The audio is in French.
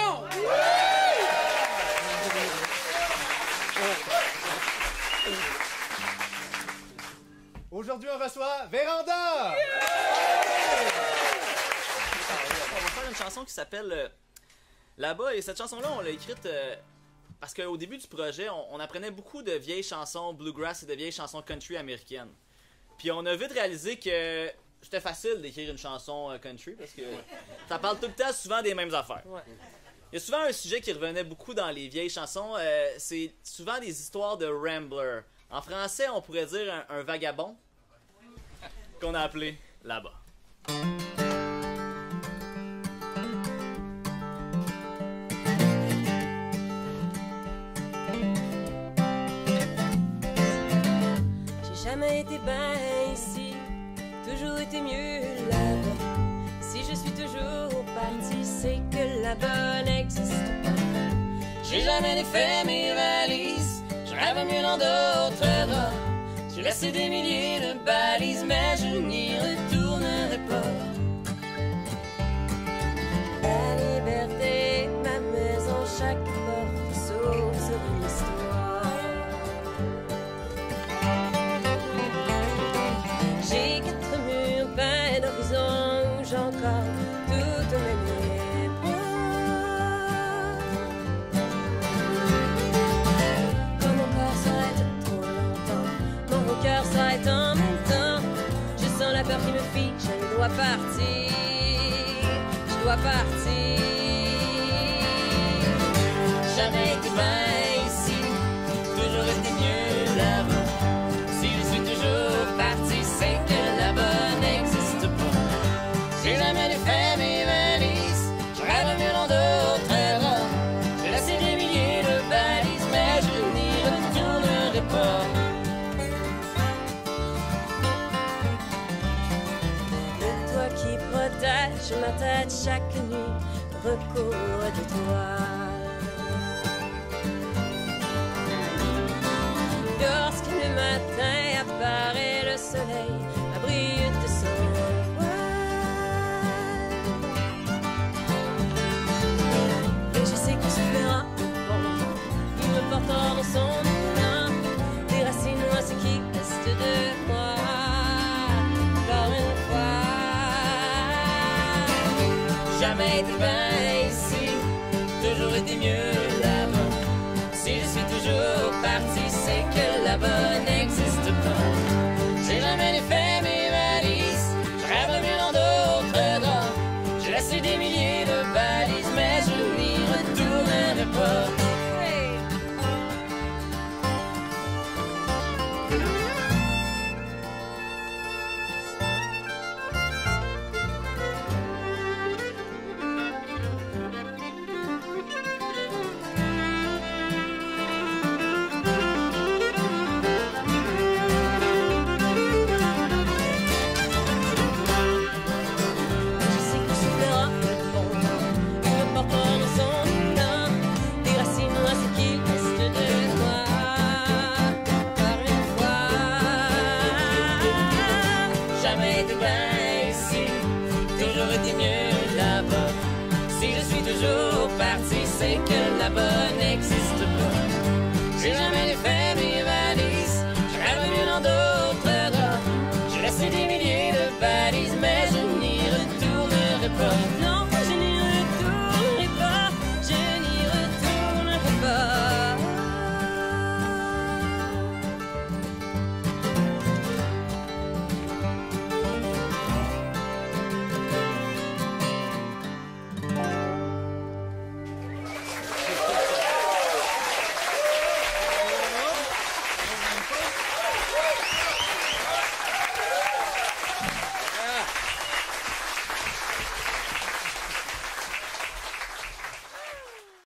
monde! Aujourd'hui, on reçoit Véranda! On va faire une chanson qui s'appelle Là-bas, et cette chanson-là, on l'a écrite parce qu'au début du projet, on apprenait beaucoup de vieilles chansons bluegrass et de vieilles chansons country américaines. Puis on a vite réalisé que c'était facile d'écrire une chanson country parce que ça parle tout le temps souvent des mêmes affaires. Ouais. Il y a souvent un sujet qui revenait beaucoup dans les vieilles chansons, c'est souvent des histoires de rambler. En français, on pourrait dire un vagabond qu'on a appelé Là-bas. J'ai jamais été bien ici, toujours été mieux là-bas. Si je suis toujours parti, c'est que là-bas n'existe pas. J'ai jamais défait mes valises, je rêve mieux dans d'autres draps. J'ai laissé des milliers de balises, mais je n'y retournerai pas. La liberté, ma maison, chaque porte s'ouvre sur une histoire. J'ai 4 murs peints d'horizon où j'encorde toutes mes mémoires. Quand mon corps s'arrête trop longtemps, mon cœur s'arrête en même temps. Je sens la peur qui me fiche, je dois partir. Je dois partir. Jamais été bien ici, toujours été mieux là-bas. Si je suis toujours parti, c'est que là-bas n'existe pas. J'ai jamais défait mes valises, je rêve mieux dans d'autres draps. J'ai laissé des milliers de balises, mais je n'y retournerai pas. Le toit qui protège ma tête chaque nuit recouvre de toile. Lorsque le matin apparaît le soleil, ma brille de son voile. Et je sais qu'on se fera bon, il me portera dans son moulin, des racines noires qui restent de moi. Encore une fois. Jamais été bien ici, toujours été mieux là-bas. Si je suis toujours parti, c'est que là-bas n'existe pas. J'ai jamais défait mes valises, je rêve mieux dans d'autres draps. J'ai laissé des milliers de balises, mais je n'y retournerai pas. Toujours été mieux là-bas. Si je suis toujours parti, c'est que là-bas